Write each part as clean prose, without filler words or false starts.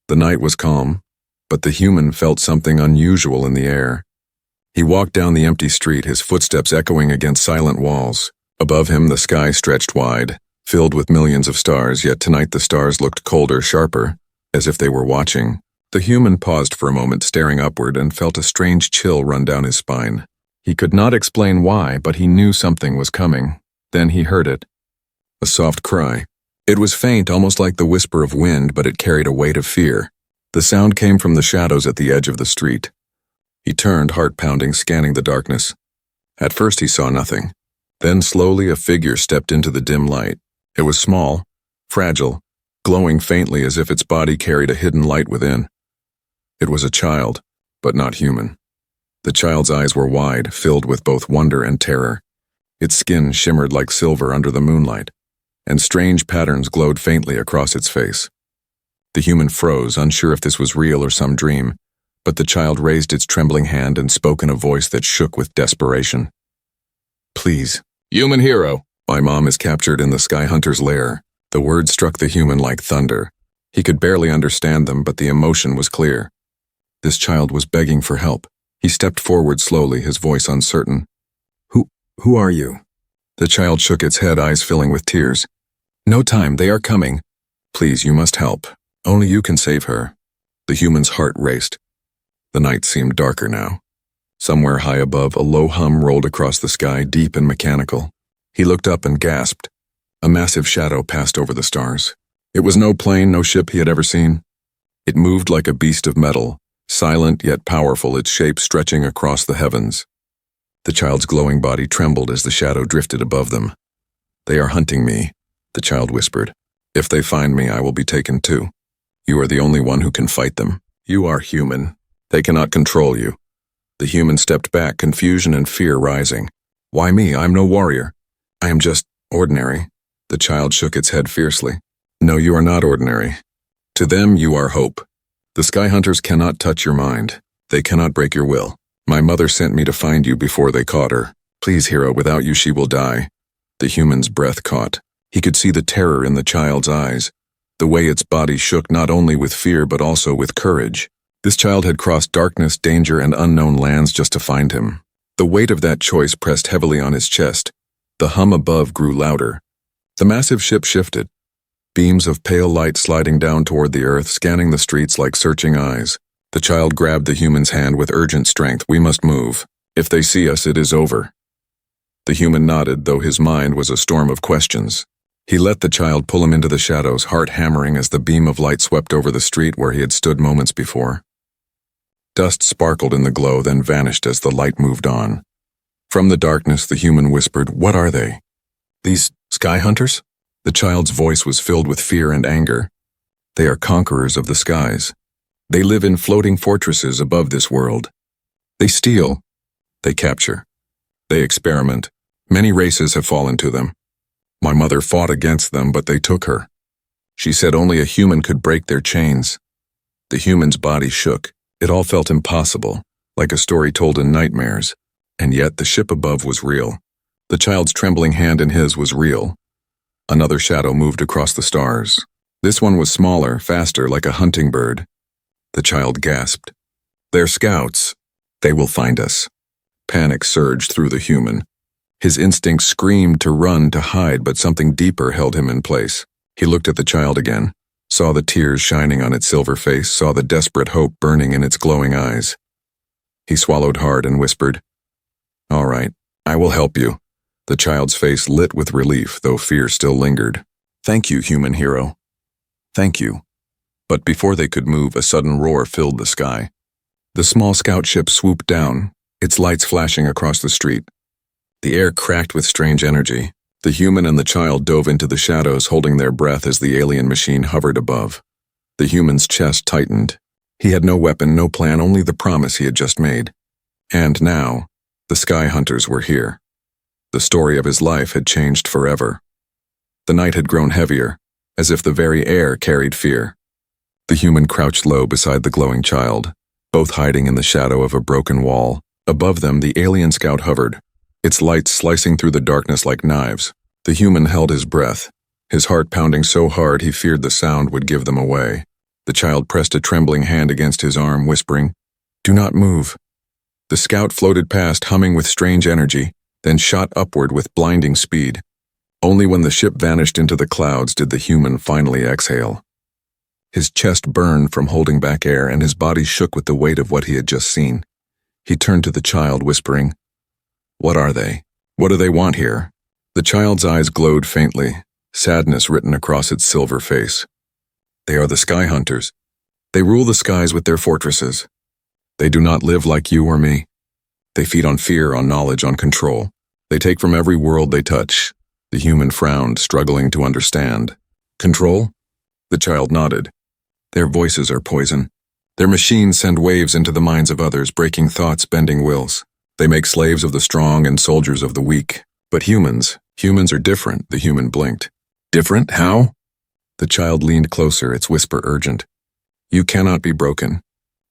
The night was calm, but the human felt something unusual in the air. He walked down the empty street, his footsteps echoing against silent walls. Above him, the sky stretched wide, filled with millions of stars, yet tonight the stars looked colder, sharper, as if they were watching. The human paused for a moment, staring upward, and felt a strange chill run down his spine. He could not explain why, but he knew something was coming. Then he heard it. A soft cry. It was faint, almost like the whisper of wind, but it carried a weight of fear. The sound came from the shadows at the edge of the street. He turned, heart pounding, scanning the darkness. At first he saw nothing. Then slowly a figure stepped into the dim light. It was small, fragile, glowing faintly as if its body carried a hidden light within. It was a child, but not human. The child's eyes were wide, filled with both wonder and terror. Its skin shimmered like silver under the moonlight, and strange patterns glowed faintly across its face. The human froze, unsure if this was real or some dream, but the child raised its trembling hand and spoke in a voice that shook with desperation. "Please, human hero, my mom is captured in the Sky Hunter's lair." The words struck the human like thunder. He could barely understand them, but the emotion was clear. This child was begging for help. He stepped forward slowly, his voice uncertain. Who are you?" The child shook its head, eyes filling with tears. "No time, they are coming. Please, you must help. Only you can save her." The human's heart raced. The night seemed darker now. Somewhere high above, a low hum rolled across the sky, deep and mechanical. He looked up and gasped. A massive shadow passed over the stars. It was no plane, no ship he had ever seen. It moved like a beast of metal, silent yet powerful, its shape stretching across the heavens. The child's glowing body trembled as the shadow drifted above them. "They are hunting me," the child whispered. "If they find me, I will be taken too. You are the only one who can fight them. You are human. They cannot control you." The human stepped back, confusion and fear rising. "Why me? I'm no warrior. I am just ordinary." The child shook its head fiercely. "No, you are not ordinary. To them, you are hope. The Sky Hunters cannot touch your mind. They cannot break your will. My mother sent me to find you before they caught her. Please, hero, without you she will die." The human's breath caught. He could see the terror in the child's eyes, the way its body shook not only with fear but also with courage. This child had crossed darkness, danger, and unknown lands just to find him. The weight of that choice pressed heavily on his chest. The hum above grew louder. The massive ship shifted, beams of pale light sliding down toward the earth, scanning the streets like searching eyes. The child grabbed the human's hand with urgent strength. "We must move. If they see us, it is over." The human nodded, though his mind was a storm of questions. He let the child pull him into the shadows, heart hammering as the beam of light swept over the street where he had stood moments before. Dust sparkled in the glow, then vanished as the light moved on. From the darkness, the human whispered, "What are they? These Sky Hunters?" The child's voice was filled with fear and anger. "They are conquerors of the skies. They live in floating fortresses above this world. They steal. They capture. They experiment. Many races have fallen to them. My mother fought against them, but they took her. She said only a human could break their chains." The human's body shook. It all felt impossible, like a story told in nightmares. And yet the ship above was real. The child's trembling hand in his was real. Another shadow moved across the stars. This one was smaller, faster, like a hunting bird. The child gasped. "They're scouts. They will find us." Panic surged through the human. His instincts screamed to run, to hide, but something deeper held him in place. He looked at the child again, saw the tears shining on its silver face, saw the desperate hope burning in its glowing eyes. He swallowed hard and whispered, "All right, I will help you." The child's face lit with relief, though fear still lingered. "Thank you, human hero. Thank you." But before they could move, a sudden roar filled the sky. The small scout ship swooped down, its lights flashing across the street. The air cracked with strange energy. The human and the child dove into the shadows, holding their breath as the alien machine hovered above. The human's chest tightened. He had no weapon, no plan, only the promise he had just made. And now, the Sky Hunters were here. The story of his life had changed forever. The night had grown heavier, as if the very air carried fear. The human crouched low beside the glowing child, both hiding in the shadow of a broken wall. Above them, the alien scout hovered, its lights slicing through the darkness like knives. The human held his breath, his heart pounding so hard he feared the sound would give them away. The child pressed a trembling hand against his arm, whispering, "Do not move." The scout floated past, humming with strange energy, then shot upward with blinding speed. Only when the ship vanished into the clouds did the human finally exhale. His chest burned from holding back air, and his body shook with the weight of what he had just seen. He turned to the child, whispering, "What are they? What do they want here?" The child's eyes glowed faintly, sadness written across its silver face. "They are the sky hunters. They rule the skies with their fortresses. They do not live like you or me. They feed on fear, on knowledge, on control. They take from every world they touch." The human frowned, struggling to understand. "Control?" The child nodded. "Their voices are poison. Their machines send waves into the minds of others, breaking thoughts, bending wills. They make slaves of the strong and soldiers of the weak. But humans are different," the human blinked. "Different? How?" The child leaned closer, its whisper urgent. "You cannot be broken.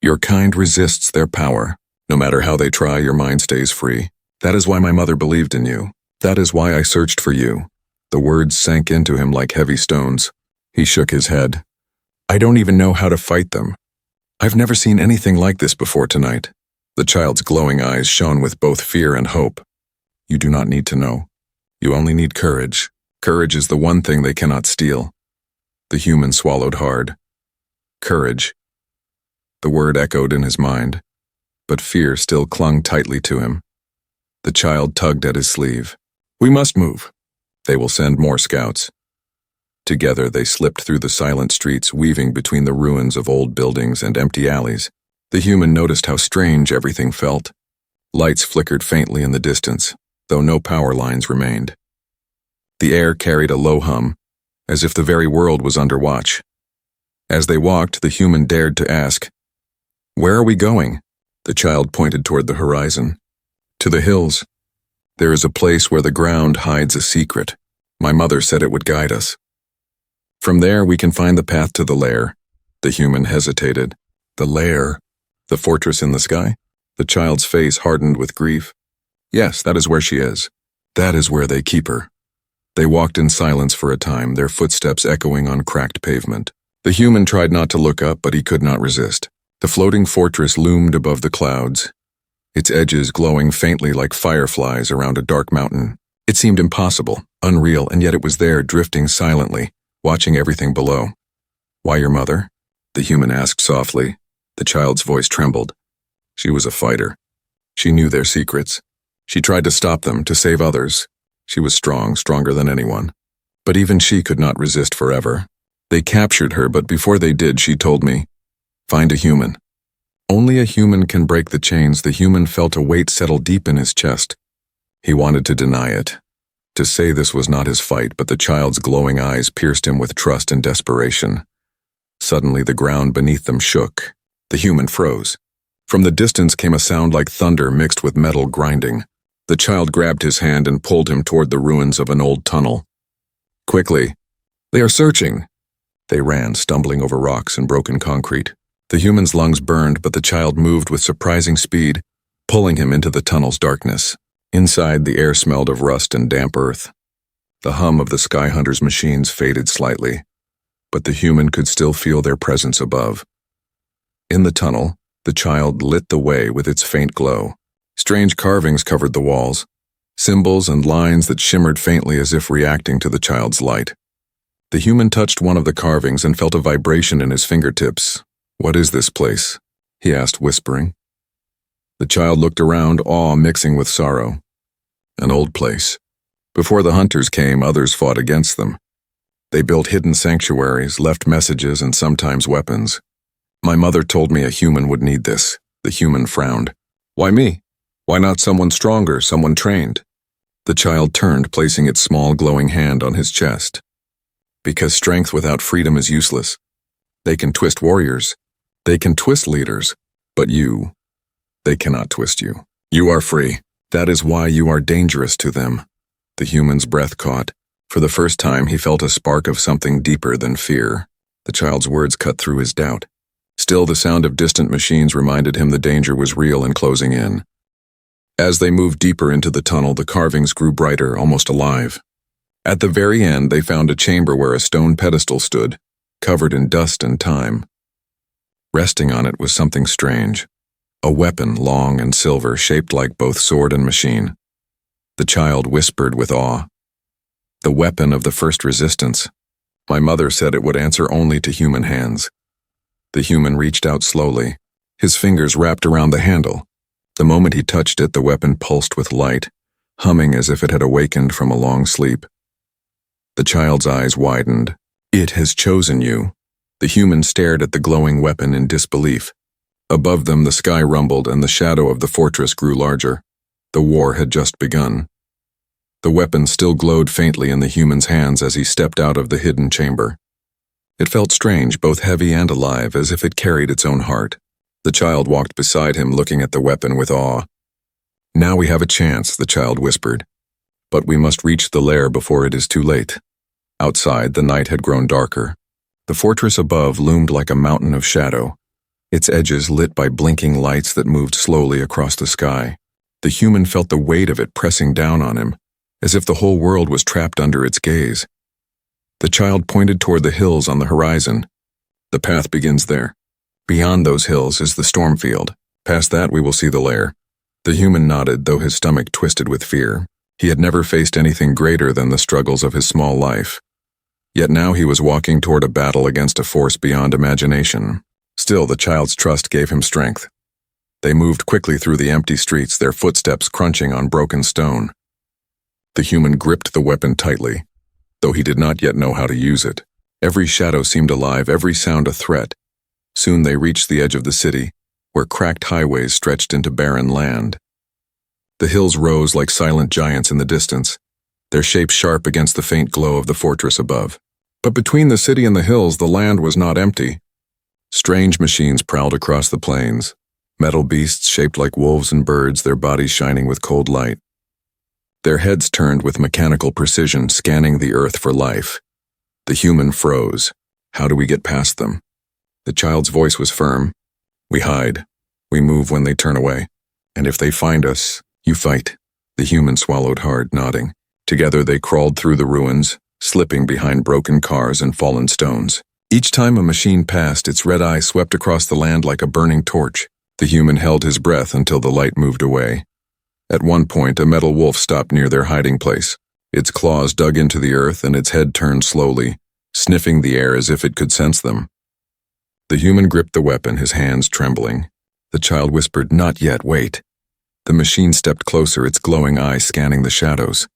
Your kind resists their power. No matter how they try, your mind stays free. That is why my mother believed in you. That is why I searched for you." The words sank into him like heavy stones. He shook his head. "I don't even know how to fight them. I've never seen anything like this before tonight." The child's glowing eyes shone with both fear and hope. "You do not need to know. You only need courage. Courage is the one thing they cannot steal." The human swallowed hard. Courage. The word echoed in his mind, but fear still clung tightly to him. The child tugged at his sleeve. "We must move. They will send more scouts." Together they slipped through the silent streets, weaving between the ruins of old buildings and empty alleys. The human noticed how strange everything felt. Lights flickered faintly in the distance, though no power lines remained. The air carried a low hum, as if the very world was under watch. As they walked, the human dared to ask, "Where are we going?" The child pointed toward the horizon. "To the hills. There is a place where the ground hides a secret. My mother said it would guide us. From there we can find the path to the lair." The human hesitated. "The lair? The fortress in the sky?" The child's face hardened with grief. "Yes, that is where she is. That is where they keep her." They walked in silence for a time, their footsteps echoing on cracked pavement. The human tried not to look up, but he could not resist. The floating fortress loomed above the clouds, its edges glowing faintly like fireflies around a dark mountain. It seemed impossible, unreal, and yet it was there, drifting silently, watching everything below. "Why your mother?" the human asked softly. The child's voice trembled. She was a fighter. She knew their secrets. She tried to stop them, to save others. She was strong, stronger than anyone. But even she could not resist forever. They captured her, but before they did, she told me, "Find a human." Only a human can break the chains. The human felt a weight settle deep in his chest. He wanted to deny it, to say this was not his fight, but the child's glowing eyes pierced him with trust and desperation. Suddenly the ground beneath them shook. The human froze. From the distance came a sound like thunder mixed with metal grinding. The child grabbed his hand and pulled him toward the ruins of an old tunnel. "Quickly! They are searching!" They ran, stumbling over rocks and broken concrete. The human's lungs burned, but the child moved with surprising speed, pulling him into the tunnel's darkness. Inside, the air smelled of rust and damp earth. The hum of the sky hunter's machines faded slightly, but the human could still feel their presence above. In the tunnel, the child lit the way with its faint glow. Strange carvings covered the walls, symbols and lines that shimmered faintly as if reacting to the child's light. The human touched one of the carvings and felt a vibration in his fingertips. "What is this place?" he asked, whispering. The child looked around, awe mixing with sorrow. "An old place. Before the hunters came, others fought against them. They built hidden sanctuaries, left messages, and sometimes weapons. My mother told me a human would need this." The human frowned. "Why me? Why not someone stronger, someone trained?" The child turned, placing its small glowing hand on his chest. "Because strength without freedom is useless. They can twist warriors. They can twist leaders. But you, they cannot twist you. You are free. That is why you are dangerous to them." The human's breath caught. For the first time, he felt a spark of something deeper than fear. The child's words cut through his doubt. Still, the sound of distant machines reminded him the danger was real and closing in. As they moved deeper into the tunnel, the carvings grew brighter, almost alive. At the very end, they found a chamber where a stone pedestal stood, covered in dust and time. Resting on it was something strange. A weapon, long and silver, shaped like both sword and machine. The child whispered with awe. The weapon of the first resistance. My mother said it would answer only to human hands. The human reached out slowly, his fingers wrapped around the handle. The moment he touched it, the weapon pulsed with light, humming as if it had awakened from a long sleep. The child's eyes widened. It has chosen you. The human stared at the glowing weapon in disbelief. Above them, the sky rumbled and the shadow of the fortress grew larger. The war had just begun. The weapon still glowed faintly in the human's hands as he stepped out of the hidden chamber. It felt strange, both heavy and alive, as if it carried its own heart. The child walked beside him, looking at the weapon with awe. Now we have a chance, the child whispered. But we must reach the lair before it is too late. Outside, the night had grown darker. The fortress above loomed like a mountain of shadow, its edges lit by blinking lights that moved slowly across the sky. The human felt the weight of it pressing down on him, as if the whole world was trapped under its gaze. The child pointed toward the hills on the horizon. The path begins there. Beyond those hills is the storm field. Past that we will see the lair. The human nodded, though his stomach twisted with fear. He had never faced anything greater than the struggles of his small life. Yet now he was walking toward a battle against a force beyond imagination. Still, the child's trust gave him strength. They moved quickly through the empty streets, their footsteps crunching on broken stone. The human gripped the weapon tightly, though he did not yet know how to use it. Every shadow seemed alive, every sound a threat. Soon they reached the edge of the city, where cracked highways stretched into barren land. The hills rose like silent giants in the distance, their shapes sharp against the faint glow of the fortress above. But between the city and the hills, the land was not empty. Strange machines prowled across the plains, metal beasts shaped like wolves and birds, their bodies shining with cold light. Their heads turned with mechanical precision, scanning the earth for life. The human froze. How do we get past them? The child's voice was firm. We hide. We move when they turn away. And if they find us, you fight. The human swallowed hard, nodding. Together they crawled through the ruins, slipping behind broken cars and fallen stones. Each time a machine passed, its red eye swept across the land like a burning torch. The human held his breath until the light moved away. At one point, a metal wolf stopped near their hiding place. Its claws dug into the earth and its head turned slowly, sniffing the air as if it could sense them. The human gripped the weapon, his hands trembling. The child whispered, "Not yet, wait." The machine stepped closer, its glowing eye scanning the shadows.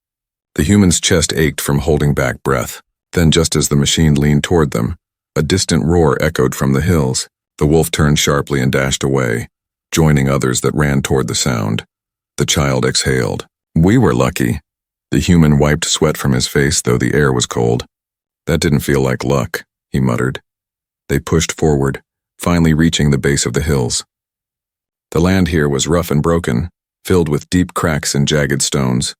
The human's chest ached from holding back breath. Then, just as the machine leaned toward them, a distant roar echoed from the hills. The wolf turned sharply and dashed away, joining others that ran toward the sound. The child exhaled. We were lucky. The human wiped sweat from his face, though the air was cold. That didn't feel like luck, he muttered. They pushed forward, finally reaching the base of the hills. The land here was rough and broken, filled with deep cracks and jagged stones.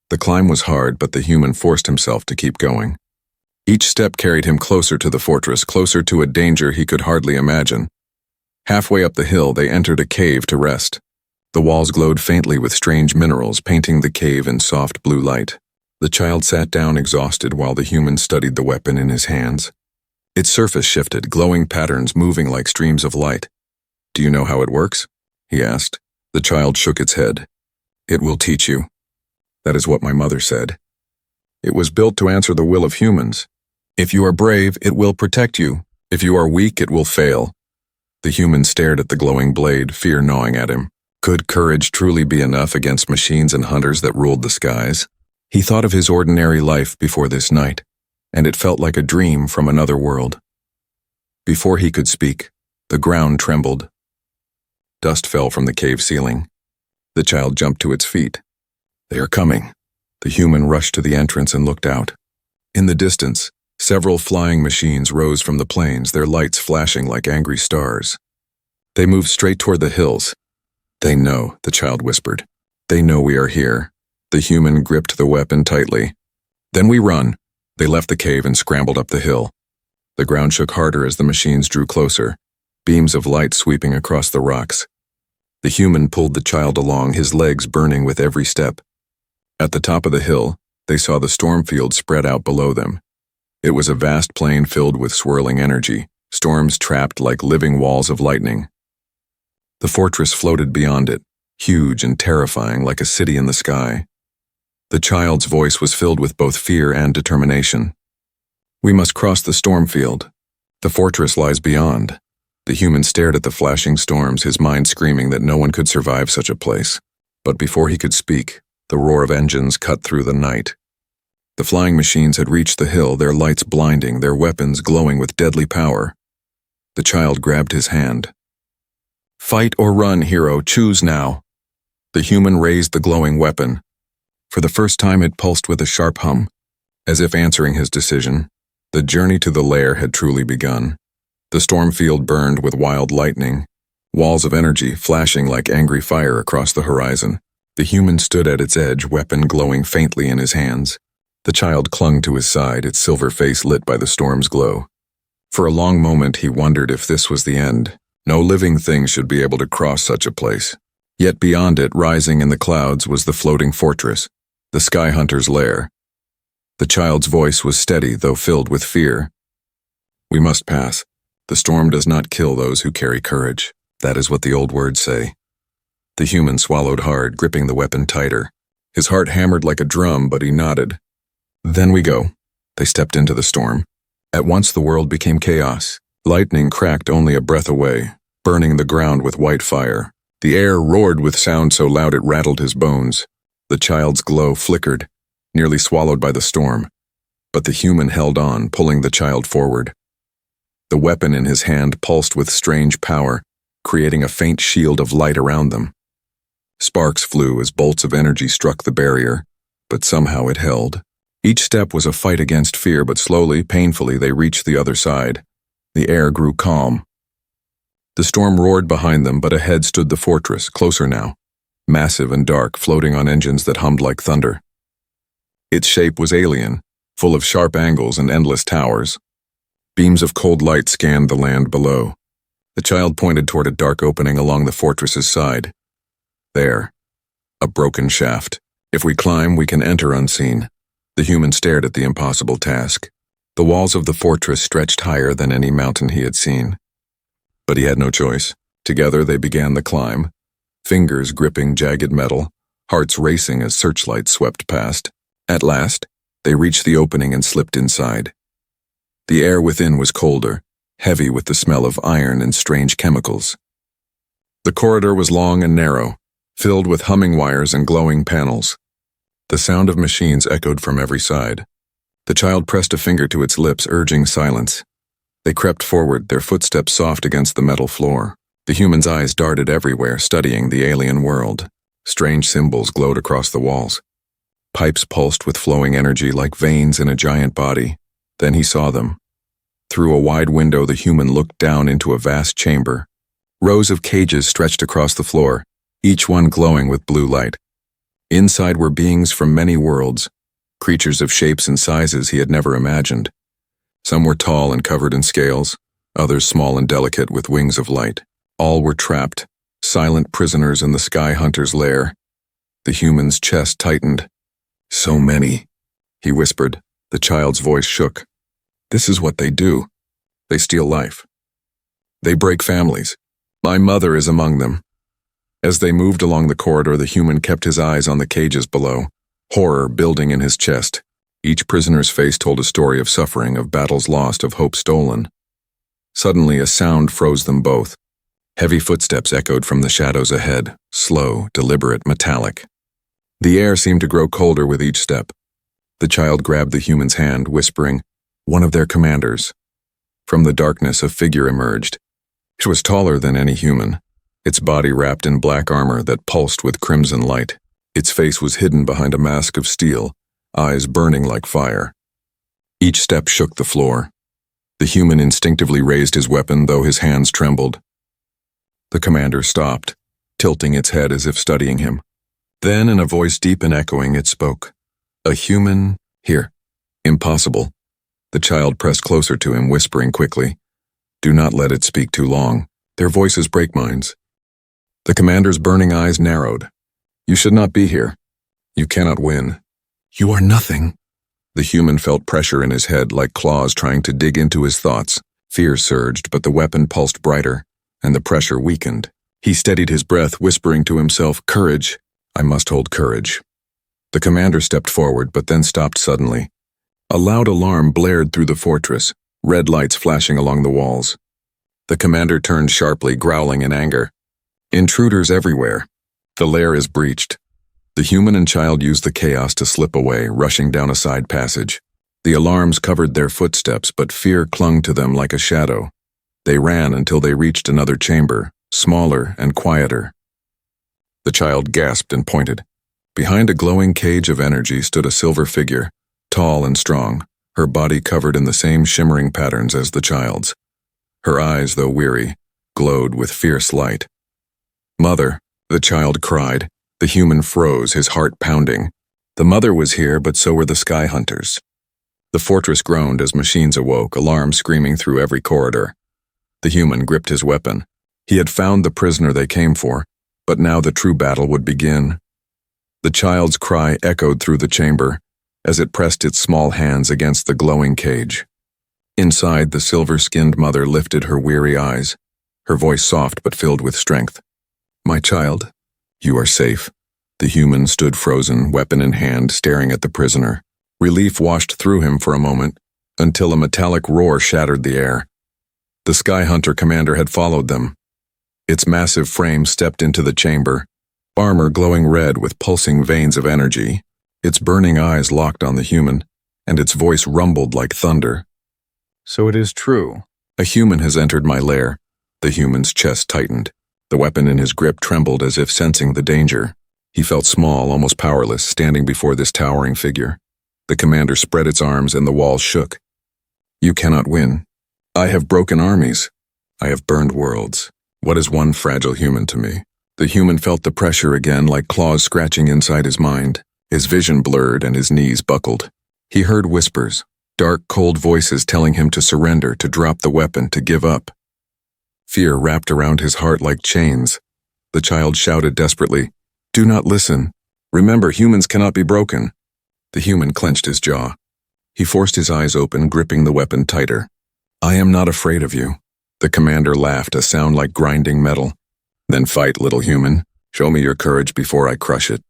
The climb was hard, but the human forced himself to keep going. Each step carried him closer to the fortress, closer to a danger he could hardly imagine. Halfway up the hill, they entered a cave to rest. The walls glowed faintly with strange minerals, painting the cave in soft blue light. The child sat down exhausted while the human studied the weapon in his hands. Its surface shifted, glowing patterns moving like streams of light. "Do you know how it works?" he asked. The child shook its head. "It will teach you." That is what my mother said. It was built to answer the will of humans. If you are brave, it will protect you. If you are weak, it will fail. The human stared at the glowing blade, fear gnawing at him. Could courage truly be enough against machines and hunters that ruled the skies? He thought of his ordinary life before this night, and it felt like a dream from another world. Before he could speak, the ground trembled. Dust fell from the cave ceiling. The child jumped to its feet. "They are coming." The human rushed to the entrance and looked out. In the distance, several flying machines rose from the plains, their lights flashing like angry stars. They moved straight toward the hills. "They know," the child whispered. "They know we are here." The human gripped the weapon tightly. "Then we run." They left the cave and scrambled up the hill. The ground shook harder as the machines drew closer, beams of light sweeping across the rocks. The human pulled the child along, his legs burning with every step. At the top of the hill, they saw the storm field spread out below them. It was a vast plain filled with swirling energy, storms trapped like living walls of lightning. The fortress floated beyond it, huge and terrifying like a city in the sky. The child's voice was filled with both fear and determination. "We must cross the storm field. The fortress lies beyond." The human stared at the flashing storms, his mind screaming that no one could survive such a place. But before he could speak, the roar of engines cut through the night. The flying machines had reached the hill, their lights blinding, their weapons glowing with deadly power. The child grabbed his hand. "Fight or run, hero, choose now." The human raised the glowing weapon. For the first time it pulsed with a sharp hum, as if answering his decision. The journey to the lair had truly begun. The storm field burned with wild lightning, walls of energy flashing like angry fire across the horizon. The human stood at its edge, weapon glowing faintly in his hands. The child clung to his side, its silver face lit by the storm's glow. For a long moment he wondered if this was the end. No living thing should be able to cross such a place. Yet beyond it, rising in the clouds, was the floating fortress, the Sky Hunter's lair. The child's voice was steady, though filled with fear. "We must pass. The storm does not kill those who carry courage. That is what the old words say." The human swallowed hard, gripping the weapon tighter. His heart hammered like a drum, but he nodded. "Then we go." They stepped into the storm. At once the world became chaos. Lightning cracked only a breath away, burning the ground with white fire. The air roared with sound so loud it rattled his bones. The child's glow flickered, nearly swallowed by the storm. But the human held on, pulling the child forward. The weapon in his hand pulsed with strange power, creating a faint shield of light around them. Sparks flew as bolts of energy struck the barrier, but somehow it held. Each step was a fight against fear, but slowly, painfully, they reached the other side. The air grew calm. The storm roared behind them, but ahead stood the fortress, closer now, massive and dark, floating on engines that hummed like thunder. Its shape was alien, full of sharp angles and endless towers. Beams of cold light scanned the land below. The child pointed toward a dark opening along the fortress's side. "There. A broken shaft. If we climb, we can enter unseen." The human stared at the impossible task. The walls of the fortress stretched higher than any mountain he had seen. But he had no choice. Together they began the climb, fingers gripping jagged metal, hearts racing as searchlights swept past. At last, they reached the opening and slipped inside. The air within was colder, heavy with the smell of iron and strange chemicals. The corridor was long and narrow, filled with humming wires and glowing panels. The sound of machines echoed from every side. The child pressed a finger to its lips, urging silence. They crept forward, their footsteps soft against the metal floor. The human's eyes darted everywhere, studying the alien world. Strange symbols glowed across the walls. Pipes pulsed with flowing energy like veins in a giant body. Then he saw them. Through a wide window, the human looked down into a vast chamber. Rows of cages stretched across the floor, each one glowing with blue light. Inside were beings from many worlds, creatures of shapes and sizes he had never imagined. Some were tall and covered in scales, others small and delicate with wings of light. All were trapped, silent prisoners in the Sky Hunter's lair. The human's chest tightened. "So many," he whispered. The child's voice shook. "This is what they do. They steal life. They break families. My mother is among them." As they moved along the corridor, the human kept his eyes on the cages below, horror building in his chest. Each prisoner's face told a story of suffering, of battles lost, of hope stolen. Suddenly, a sound froze them both. Heavy footsteps echoed from the shadows ahead, slow, deliberate, metallic. The air seemed to grow colder with each step. The child grabbed the human's hand, whispering, "One of their commanders." From the darkness, a figure emerged. It was taller than any human, its body wrapped in black armor that pulsed with crimson light. Its face was hidden behind a mask of steel, eyes burning like fire. Each step shook the floor. The human instinctively raised his weapon, though his hands trembled. The commander stopped, tilting its head as if studying him. Then, in a voice deep and echoing, it spoke. "A human here. Impossible." The child pressed closer to him, whispering quickly, "Do not let it speak too long. Their voices break minds." The commander's burning eyes narrowed. "You should not be here. You cannot win. You are nothing." The human felt pressure in his head, like claws trying to dig into his thoughts. Fear surged, but the weapon pulsed brighter, and the pressure weakened. He steadied his breath, whispering to himself, "Courage. I must hold courage." The commander stepped forward, but then stopped suddenly. A loud alarm blared through the fortress, red lights flashing along the walls. The commander turned sharply, growling in anger. "Intruders everywhere. The lair is breached." The human and child used the chaos to slip away, rushing down a side passage. The alarms covered their footsteps, but fear clung to them like a shadow. They ran until they reached another chamber, smaller and quieter. The child gasped and pointed. Behind a glowing cage of energy stood a silver figure, tall and strong, her body covered in the same shimmering patterns as the child's. Her eyes, though weary, glowed with fierce light. "Mother," the child cried. The human froze, his heart pounding. The mother was here, but so were the sky hunters. The fortress groaned as machines awoke, alarms screaming through every corridor. The human gripped his weapon. He had found the prisoner they came for, but now the true battle would begin. The child's cry echoed through the chamber as it pressed its small hands against the glowing cage. Inside, the silver-skinned mother lifted her weary eyes, her voice soft but filled with strength. "My child, you are safe." The human stood frozen, weapon in hand, staring at the prisoner. Relief washed through him for a moment, until a metallic roar shattered the air. The Sky Hunter commander had followed them. Its massive frame stepped into the chamber, armor glowing red with pulsing veins of energy. Its burning eyes locked on the human, and its voice rumbled like thunder. "So it is true. A human has entered my lair." The human's chest tightened. The weapon in his grip trembled as if sensing the danger. He felt small, almost powerless, standing before this towering figure. The commander spread its arms and the walls shook. "You cannot win. I have broken armies. I have burned worlds. What is one fragile human to me?" The human felt the pressure again, like claws scratching inside his mind. His vision blurred and his knees buckled. He heard whispers, dark, cold voices telling him to surrender, to drop the weapon, to give up. Fear wrapped around his heart like chains. The child shouted desperately, "Do not listen. Remember, humans cannot be broken." The human clenched his jaw. He forced his eyes open, gripping the weapon tighter. "I am not afraid of you." The commander laughed, a sound like grinding metal. "Then fight, little human. Show me your courage before I crush it."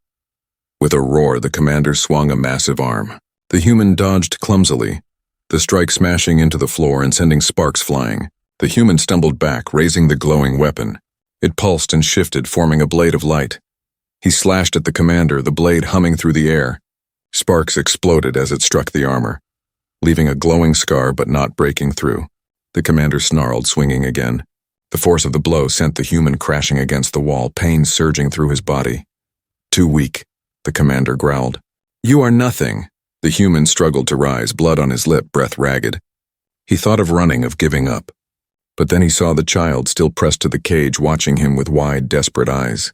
With a roar, the commander swung a massive arm. The human dodged clumsily, the strike smashing into the floor and sending sparks flying. The human stumbled back, raising the glowing weapon. It pulsed and shifted, forming a blade of light. He slashed at the commander, the blade humming through the air. Sparks exploded as it struck the armor, leaving a glowing scar but not breaking through. The commander snarled, swinging again. The force of the blow sent the human crashing against the wall, pain surging through his body. "Too weak," the commander growled. "You are nothing." The human struggled to rise, blood on his lip, breath ragged. He thought of running, of giving up. But then he saw the child still pressed to the cage, watching him with wide, desperate eyes.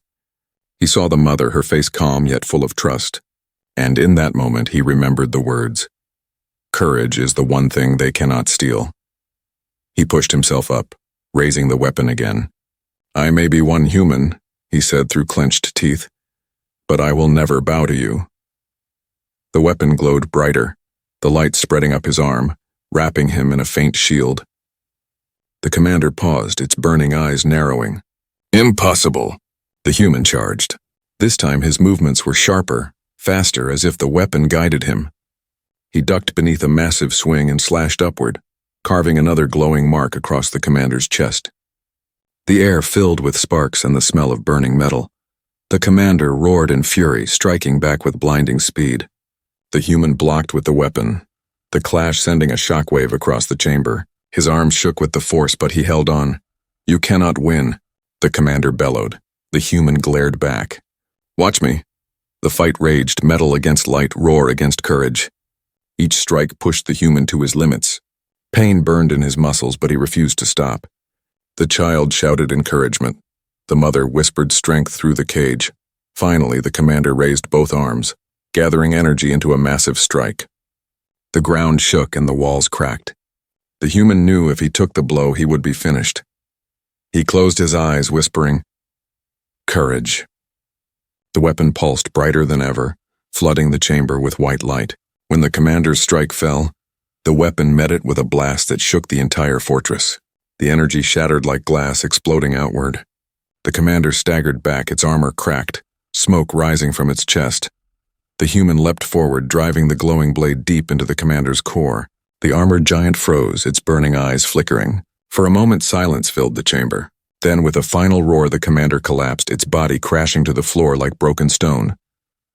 He saw the mother, her face calm yet full of trust. And in that moment he remembered the words, "Courage is the one thing they cannot steal." He pushed himself up, raising the weapon again. "I may be one human," he said through clenched teeth, "but I will never bow to you." The weapon glowed brighter, the light spreading up his arm, wrapping him in a faint shield. The commander paused, its burning eyes narrowing. "Impossible!" The human charged. This time his movements were sharper, faster, as if the weapon guided him. He ducked beneath a massive swing and slashed upward, carving another glowing mark across the commander's chest. The air filled with sparks and the smell of burning metal. The commander roared in fury, striking back with blinding speed. The human blocked with the weapon, the clash sending a shockwave across the chamber. His arms shook with the force, but he held on. "You cannot win," the commander bellowed. The human glared back. "Watch me." The fight raged, metal against light, roar against courage. Each strike pushed the human to his limits. Pain burned in his muscles, but he refused to stop. The child shouted encouragement. The mother whispered strength through the cage. Finally, the commander raised both arms, gathering energy into a massive strike. The ground shook and the walls cracked. The human knew if he took the blow, he would be finished. He closed his eyes, whispering, "Courage." The weapon pulsed brighter than ever, flooding the chamber with white light. When the commander's strike fell, The weapon met it with a blast that shook the entire fortress. The energy shattered like glass, exploding outward. The commander staggered back, its armor cracked, smoke rising from its chest. The human leapt forward, driving the glowing blade deep into the commander's core. The armored giant froze, its burning eyes flickering. For a moment, silence filled the chamber. Then, with a final roar, the commander collapsed, its body crashing to the floor like broken stone.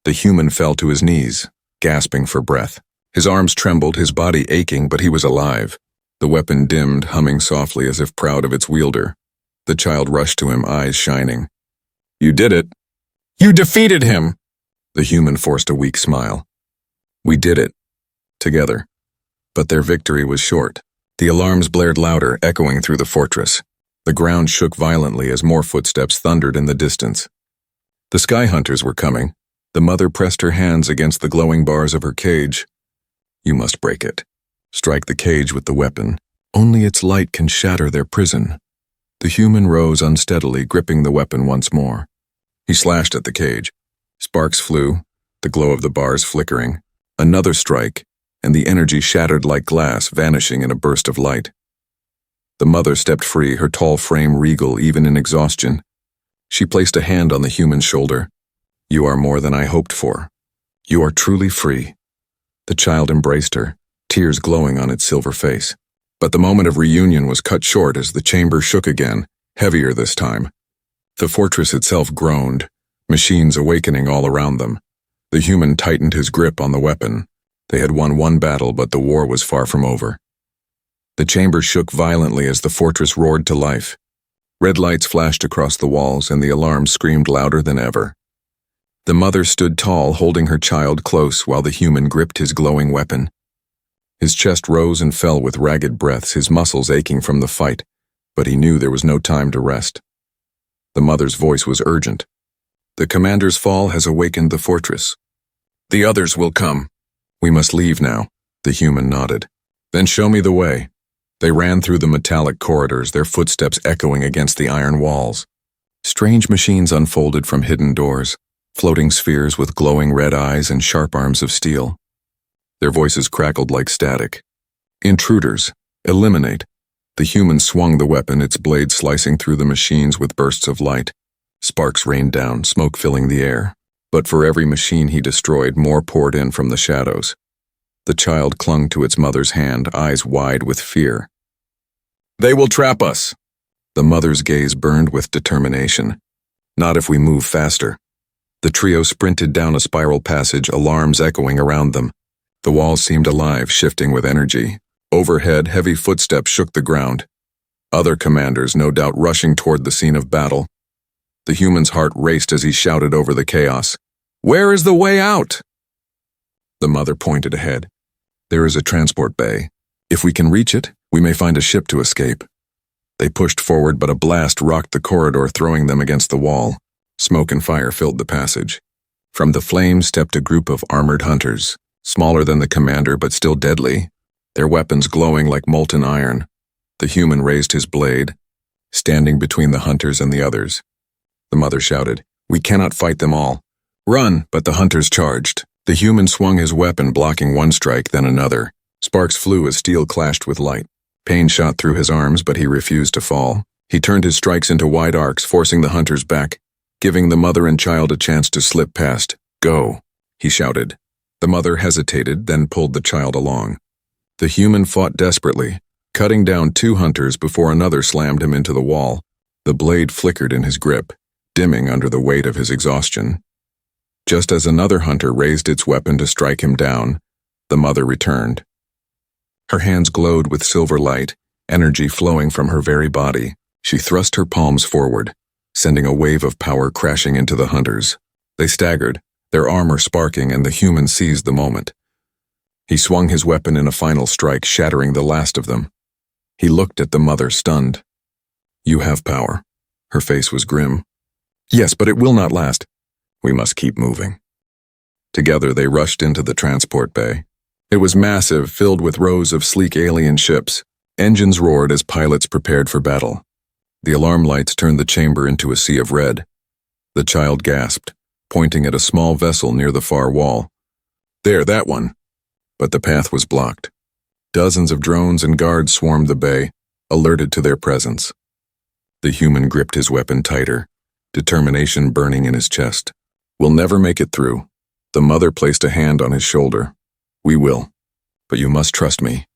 The human fell to his knees, gasping for breath. His arms trembled, his body aching, but he was alive. The weapon dimmed, humming softly as if proud of its wielder. The child rushed to him, eyes shining. "You did it! You defeated him!" The human forced a weak smile. "We did it. Together." But their victory was short. The alarms blared louder, echoing through the fortress. The ground shook violently as more footsteps thundered in the distance. The sky hunters were coming. The mother pressed her hands against the glowing bars of her cage. "You must break it. Strike the cage with the weapon. Only its light can shatter their prison." The human rose unsteadily, gripping the weapon once more. He slashed at the cage. Sparks flew, the glow of the bars flickering. Another strike, and the energy shattered like glass, vanishing in a burst of light. The mother stepped free, her tall frame regal even in exhaustion. She placed a hand on the human's shoulder. "You are more than I hoped for. You are truly free." The child embraced her, tears glowing on its silver face. But the moment of reunion was cut short as the chamber shook again, heavier this time. The fortress itself groaned, machines awakening all around them. The human tightened his grip on the weapon. They had won one battle, but the war was far from over. The chamber shook violently as the fortress roared to life. Red lights flashed across the walls, and the alarm screamed louder than ever. The mother stood tall, holding her child close while the human gripped his glowing weapon. His chest rose and fell with ragged breaths, his muscles aching from the fight, but he knew there was no time to rest. The mother's voice was urgent. "The commander's fall has awakened the fortress. The others will come. We must leave now." The human nodded. "Then show me the way." They ran through the metallic corridors, their footsteps echoing against the iron walls. Strange machines unfolded from hidden doors, floating spheres with glowing red eyes and sharp arms of steel. Their voices crackled like static. "Intruders, eliminate." The human swung the weapon, its blade slicing through the machines with bursts of light. Sparks rained down, smoke filling the air. But for every machine he destroyed, more poured in from the shadows. The child clung to its mother's hand, eyes wide with fear. "They will trap us." The mother's gaze burned with determination. "Not if we move faster." The trio sprinted down a spiral passage, alarms echoing around them. The walls seemed alive, shifting with energy. Overhead, heavy footsteps shook the ground. Other commanders, no doubt, rushing toward the scene of battle. The human's heart raced as he shouted over the chaos. "Where is the way out?" The mother pointed ahead. "There is a transport bay. If we can reach it, we may find a ship to escape." They pushed forward, but a blast rocked the corridor, throwing them against the wall. Smoke and fire filled the passage. From the flames stepped a group of armored hunters, smaller than the commander but still deadly, their weapons glowing like molten iron. The human raised his blade, standing between the hunters and the others. The mother shouted, "We cannot fight them all. Run!" But the hunters charged. The human swung his weapon, blocking one strike, then another. Sparks flew as steel clashed with light. Pain shot through his arms, but he refused to fall. He turned his strikes into wide arcs, forcing the hunters back, giving the mother and child a chance to slip past. "Go," he shouted. The mother hesitated, then pulled the child along. The human fought desperately, cutting down 2 hunters before another slammed him into the wall. The blade flickered in his grip, dimming under the weight of his exhaustion. Just as another hunter raised its weapon to strike him down, the mother returned. Her hands glowed with silver light, energy flowing from her very body. She thrust her palms forward, sending a wave of power crashing into the hunters. They staggered, their armor sparking, and the human seized the moment. He swung his weapon in a final strike, shattering the last of them. He looked at the mother, stunned. "You have power." Her face was grim. "Yes, but it will not last. We must keep moving." Together they rushed into the transport bay. It was massive, filled with rows of sleek alien ships. Engines roared as pilots prepared for battle. The alarm lights turned the chamber into a sea of red. The child gasped, pointing at a small vessel near the far wall. "There, that one." But the path was blocked. Dozens of drones and guards swarmed the bay, alerted to their presence. The human gripped his weapon tighter, determination burning in his chest. "We'll never make it through." The mother placed a hand on his shoulder. "We will, but you must trust me."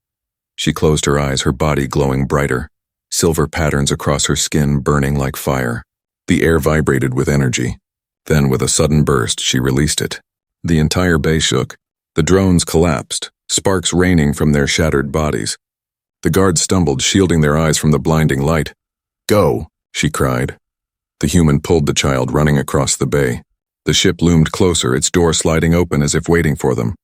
She closed her eyes, her body glowing brighter, silver patterns across her skin burning like fire. The air vibrated with energy. Then, with a sudden burst, she released it. The entire bay shook. The drones collapsed, sparks raining from their shattered bodies. The guards stumbled, shielding their eyes from the blinding light. "Go," she cried. The human pulled the child, running across the bay. The ship loomed closer, its door sliding open as if waiting for them.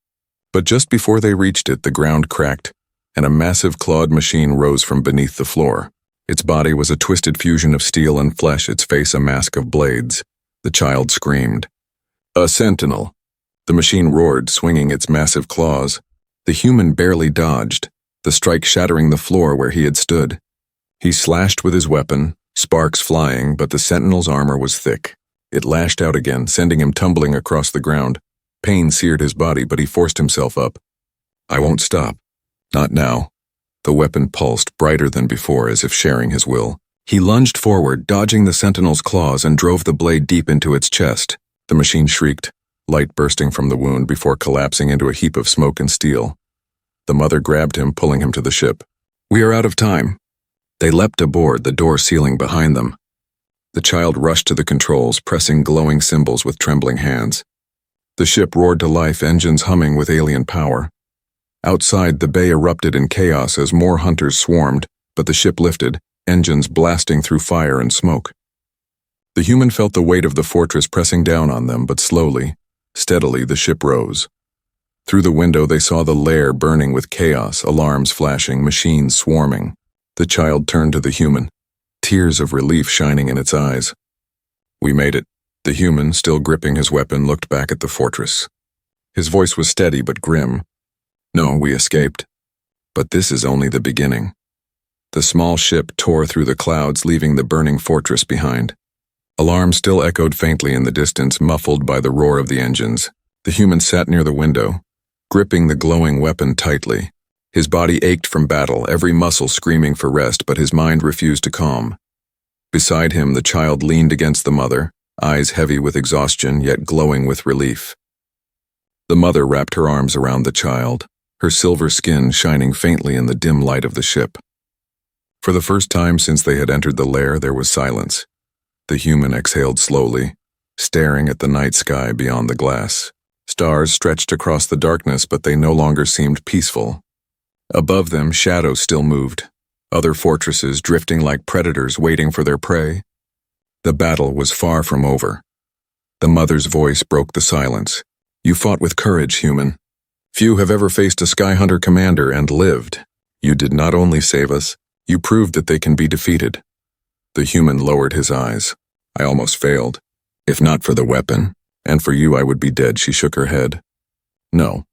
But just before they reached it, the ground cracked, and a massive clawed machine rose from beneath the floor. Its body was a twisted fusion of steel and flesh, its face a mask of blades. The child screamed. "A sentinel!" The machine roared, swinging its massive claws. The human barely dodged, the strike shattering the floor where he had stood. He slashed with his weapon, sparks flying, but the sentinel's armor was thick. It lashed out again, sending him tumbling across the ground. Pain seared his body, but he forced himself up. "I won't stop. Not now." The weapon pulsed, brighter than before, as if sharing his will. He lunged forward, dodging the sentinel's claws, and drove the blade deep into its chest. The machine shrieked, light bursting from the wound before collapsing into a heap of smoke and steel. The mother grabbed him, pulling him to the ship. "We are out of time." They leapt aboard, the door sealing behind them. The child rushed to the controls, pressing glowing symbols with trembling hands. The ship roared to life, engines humming with alien power. Outside, the bay erupted in chaos as more hunters swarmed, but the ship lifted, engines blasting through fire and smoke. The human felt the weight of the fortress pressing down on them, but slowly, steadily, the ship rose. Through the window, they saw the lair burning with chaos, alarms flashing, machines swarming. The child turned to the human, tears of relief shining in its eyes. "We made it." The human, still gripping his weapon, looked back at the fortress. His voice was steady but grim. "No, we escaped. But this is only the beginning." The small ship tore through the clouds, leaving the burning fortress behind. Alarms still echoed faintly in the distance, muffled by the roar of the engines. The human sat near the window, gripping the glowing weapon tightly. His body ached from battle, every muscle screaming for rest, but his mind refused to calm. Beside him, the child leaned against the mother, eyes heavy with exhaustion, yet glowing with relief. The mother wrapped her arms around the child, her silver skin shining faintly in the dim light of the ship. For the first time since they had entered the lair, there was silence. The human exhaled slowly, staring at the night sky beyond the glass. Stars stretched across the darkness, but they no longer seemed peaceful. Above them, shadows still moved, other fortresses drifting like predators waiting for their prey. The battle was far from over. The mother's voice broke the silence. "You fought with courage, human. Few have ever faced a Sky Hunter commander and lived. You did not only save us, you proved that they can be defeated." The human lowered his eyes. "I almost failed. If not for the weapon, and for you I would be dead." She shook her head. "No.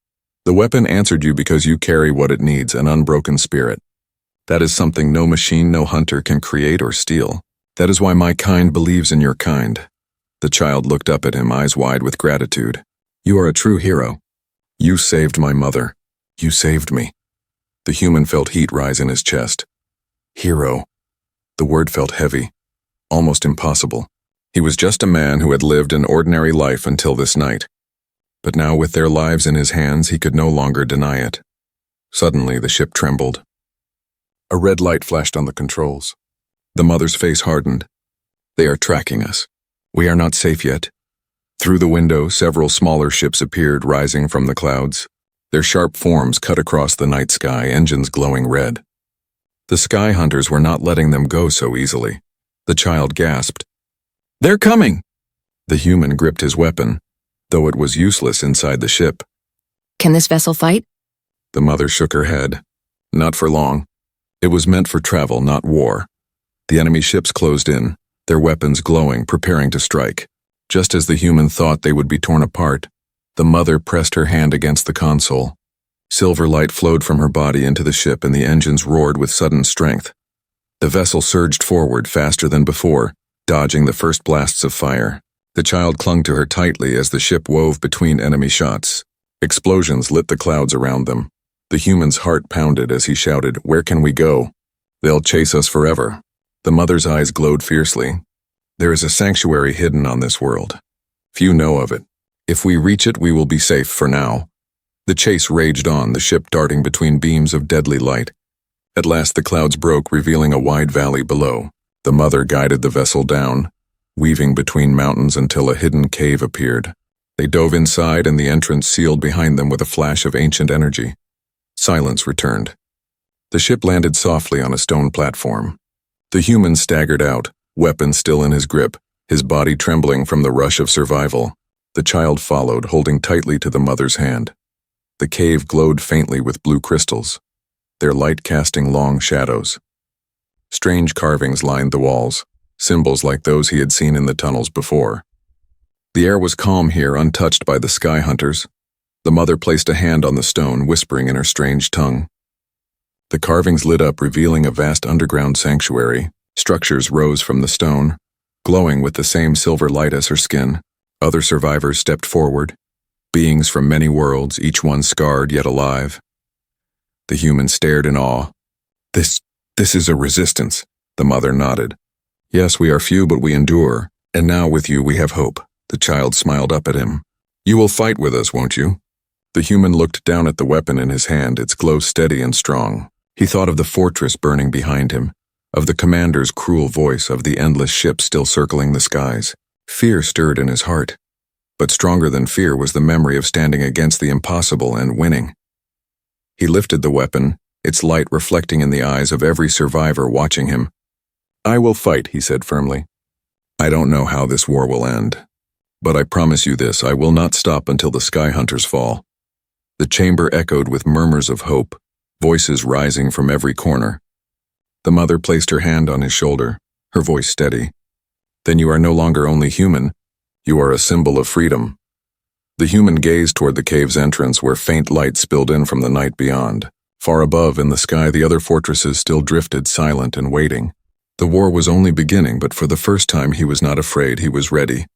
The weapon answered you because you carry what it needs, an unbroken spirit. That is something no machine, no hunter can create or steal. That is why my kind believes in your kind." The child looked up at him, eyes wide with gratitude. "You are a true hero. You saved my mother. You saved me." The human felt heat rise in his chest. Hero. The word felt heavy, almost impossible. He was just a man who had lived an ordinary life until this night. But now, with their lives in his hands, he could no longer deny it. Suddenly, the ship trembled. A red light flashed on the controls. The mother's face hardened. "They are tracking us. We are not safe yet." Through the window, several smaller ships appeared, rising from the clouds. Their sharp forms cut across the night sky, engines glowing red. The Sky Hunters were not letting them go so easily. The child gasped. "They're coming!" The human gripped his weapon, though it was useless inside the ship. "Can this vessel fight?" The mother shook her head. "Not for long. It was meant for travel, not war." The enemy ships closed in, their weapons glowing, preparing to strike. Just as the human thought they would be torn apart, the mother pressed her hand against the console. Silver light flowed from her body into the ship, and the engines roared with sudden strength. The vessel surged forward faster than before, dodging the first blasts of fire. The child clung to her tightly as the ship wove between enemy shots. Explosions lit the clouds around them. The human's heart pounded as he shouted, "Where can we go? They'll chase us forever." The mother's eyes glowed fiercely. "There is a sanctuary hidden on this world. Few know of it. If we reach it, we will be safe for now." The chase raged on, the ship darting between beams of deadly light. At last the clouds broke, revealing a wide valley below. The mother guided the vessel down, weaving between mountains until a hidden cave appeared. They dove inside, and the entrance sealed behind them with a flash of ancient energy. Silence returned. The ship landed softly on a stone platform. The human staggered out, weapon still in his grip, his body trembling from the rush of survival. The child followed, holding tightly to the mother's hand. The cave glowed faintly with blue crystals, their light casting long shadows. Strange carvings lined the walls, symbols like those he had seen in the tunnels before. The air was calm here, untouched by the sky hunters. The mother placed a hand on the stone, whispering in her strange tongue. The carvings lit up, revealing a vast underground sanctuary. Structures rose from the stone, glowing with the same silver light as her skin. Other survivors stepped forward, beings from many worlds, each one scarred yet alive. The human stared in awe. This is a resistance," the mother nodded. "Yes, we are few, but we endure, and now with you we have hope." The child smiled up at him. "You will fight with us, won't you?" The human looked down at the weapon in his hand, its glow steady and strong. He thought of the fortress burning behind him, of the commander's cruel voice, of the endless ships still circling the skies. Fear stirred in his heart. But stronger than fear was the memory of standing against the impossible and winning. He lifted the weapon, its light reflecting in the eyes of every survivor watching him. "I will fight," he said firmly. "I don't know how this war will end, but I promise you this, I will not stop until the sky hunters fall." The chamber echoed with murmurs of hope, voices rising from every corner. The mother placed her hand on his shoulder, her voice steady. "Then you are no longer only human, you are a symbol of freedom." The human gazed toward the cave's entrance, where faint light spilled in from the night beyond. Far above, in the sky, the other fortresses still drifted, silent and waiting. The war was only beginning, but for the first time he was not afraid, he was ready.